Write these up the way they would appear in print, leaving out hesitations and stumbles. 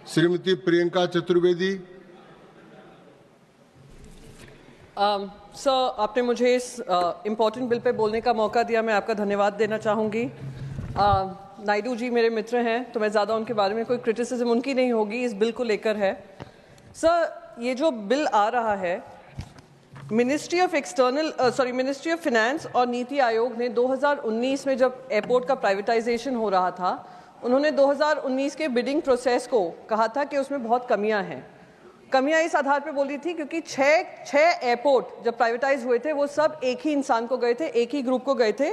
Shrimati Priyanka Chaturvedi. Sir, आपने मुझे इस इम्पोर्टेंट बिल पे बोलने का मौका दिया, मैं आपका धन्यवाद देना चाहूँगी। नायडू जी मेरे मित्र हैं, तो मैं ज़्यादा उनके बारे में कोई क्रिटिसिज्म उनकी नहीं होगी, इस बिल को लेकर है। सर, ये जो बिल आ रहा है, मिनिस्ट्री ऑफ फिनेंस और नीति आयोग ने 2019 में जब एयरपोर्ट का प्राइवेटाइजेशन हो रहा था, उन्होंने 2019 के बिडिंग प्रोसेस को कहा था कि उसमें बहुत कमियां हैं। कमियां इस आधार पर बोली थी क्योंकि छह एयरपोर्ट जब प्राइवेटाइज हुए थे वो सब एक ही इंसान को गए थे, एक ही ग्रुप को गए थे,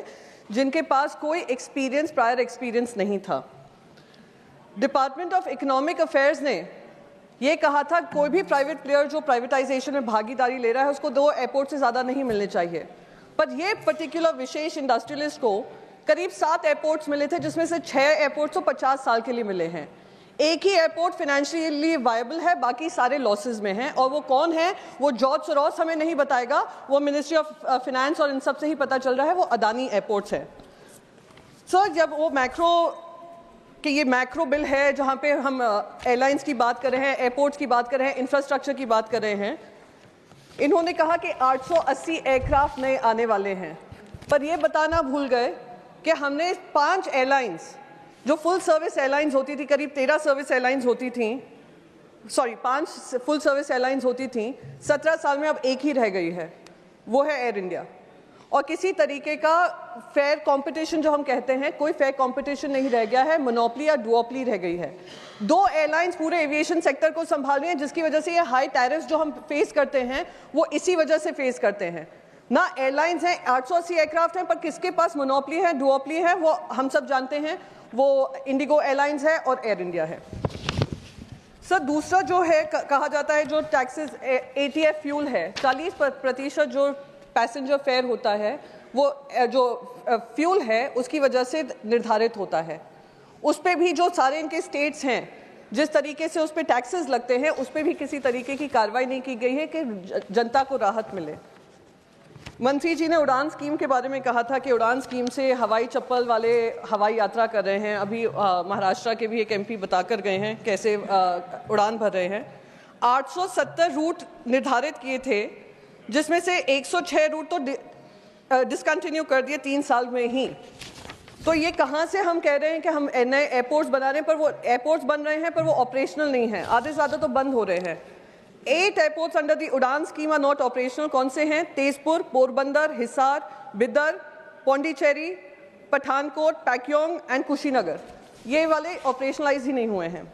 जिनके पास कोई प्रायर एक्सपीरियंस नहीं था। डिपार्टमेंट ऑफ इकोनॉमिक अफेयर्स ने ये कहा था कोई भी प्राइवेट प्लेयर जो प्राइवेटाइजेशन में भागीदारी ले रहा है उसको 2 एयरपोर्ट से ज़्यादा नहीं मिलने चाहिए। पर ये पर्टिकुलर विशेष इंडस्ट्रियलिस्ट को करीब 7 एयरपोर्ट्स मिले थे, जिसमें से 6 एयरपोर्ट्स तो 50 साल के लिए मिले हैं। एक ही एयरपोर्ट फाइनेंशियली वायबल है, बाकी सारे लॉसेज में हैं। और वो कौन है? वो जॉर्ज सोरोस हमें नहीं बताएगा, वो मिनिस्ट्री ऑफ फिनेंस और इन सब से ही पता चल रहा है, वो अदानी एयरपोर्ट्स है। सर, जब वो ये मैक्रो बिल है जहाँ पे हम एयरलाइंस की बात कर रहे हैं, एयरपोर्ट्स की बात कर रहे हैं, इंफ्रास्ट्रक्चर की बात कर रहे हैं, इन्होंने कहा कि 880 एयरक्राफ्ट नए आने वाले हैं, पर ये बताना भूल गए कि हमने 5 एयरलाइंस जो फुल सर्विस एयरलाइंस होती थी, करीब 13 सर्विस एयरलाइंस होती थी, 5 फुल सर्विस एयरलाइंस होती थी, 17 साल में अब एक ही रह गई है, वो है एयर इंडिया। और किसी तरीके का फेयर कंपटीशन जो हम कहते हैं, कोई फेयर कंपटीशन नहीं रह गया है, मोनोपोली या डुओपोली रह गई है। 2 एयरलाइंस पूरे एविएशन सेक्टर को संभाल रही हैं, जिसकी वजह से ये हाई टैरिफ्स जो हम फेस करते हैं वो इसी वजह से फेस करते हैं। ना एयरलाइंस हैं, 880 एयरक्राफ्ट हैं, पर किसके पास मोनोपोली है, डुओपोली है, वो हम सब जानते हैं, वो इंडिगो एयरलाइंस है और एयर इंडिया है। सर, दूसरा जो है कहा जाता है जो टैक्सेस ATF फ्यूल है, 40% जो पैसेंजर फेयर होता है वो जो फ्यूल है उसकी वजह से निर्धारित होता है। उस पर भी जो सारे इनके स्टेट्स हैं, जिस तरीके से उस पर टैक्सेस लगते हैं, उस पर भी किसी तरीके की कार्रवाई नहीं की गई है कि जनता को राहत मिले। मंत्री जी ने उड़ान स्कीम के बारे में कहा था कि उड़ान स्कीम से हवाई चप्पल वाले हवाई यात्रा कर रहे हैं। अभी महाराष्ट्र के भी एक MP बताकर गए हैं कैसे उड़ान भर रहे हैं। 870 रूट निर्धारित किए थे, जिसमें से 106 रूट तो डिसकंटिन्यू कर दिए 3 साल में ही। तो ये कहाँ से हम कह रहे हैं कि हम नए एयरपोर्ट्स बना रहे हैं, पर वो एयरपोर्ट्स बन रहे हैं पर वो ऑपरेशनल नहीं है, आधे से ज़्यादा तो बंद हो रहे हैं। 8 एयरपोर्ट्स अंडर दी उड़ान स्कीम आर नॉट ऑपरेशनल। कौन से हैं? तेजपुर, पोरबंदर, हिसार, बिदर, पौंडीचेरी, पठानकोट, पैक्योंग एंड कुशीनगर, ये वाले ऑपरेशनलाइज ही नहीं हुए हैं।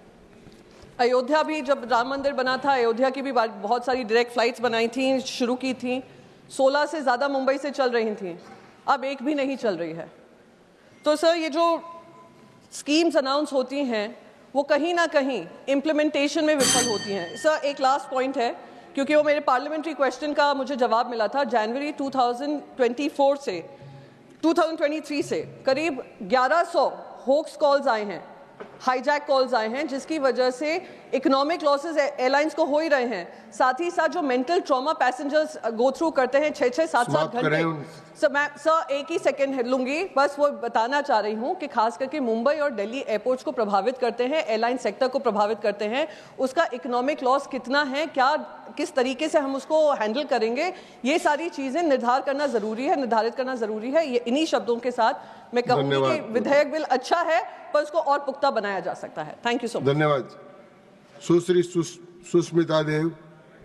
अयोध्या भी जब राम मंदिर बना था, अयोध्या की भी बहुत सारी डायरेक्ट फ्लाइट्स बनाई थी, शुरू की थी, 16 से ज़्यादा मुंबई से चल रही थी, अब एक भी नहीं चल रही है। तो सर, ये जो स्कीम्स अनाउंस होती हैं वो कहीं ना कहीं इम्प्लीमेंटेशन में विफल होती हैं। सर, एक लास्ट पॉइंट है, क्योंकि वो मेरे पार्लियामेंट्री क्वेश्चन का मुझे जवाब मिला था। जनवरी 2023 से करीब 1100 होक्स कॉल्स आए हैं, हाईजैक कॉल्स आए हैं, जिसकी वजह से इकोनॉमिक लॉसेस एयरलाइंस को हो ही रहे हैं। साथ ही साथ जो mental trauma passengers go through करते हैं 6-6, 7-7 घंटे। सर, एक ही सेकंड लूंगी, बस वो बताना चाह रही हूँ कि खास करके मुंबई और दिल्ली एयरपोर्ट्स को प्रभावित करते हैं, एयरलाइन सेक्टर को प्रभावित करते हैं। उसका इकोनॉमिक लॉस कितना है, किस तरीके से हम उसको हैंडल करेंगे, ये सारी चीज़ें निर्धारित करना ज़रूरी है। ये इन्हीं शब्दों के साथ मैं कहूँगी कि विधेयक बिल अच्छा है, पर उसको और पुख्ता बनाया जा सकता है। Thank you so much. धन्यवाद। सुश्री सुष्मिता देव।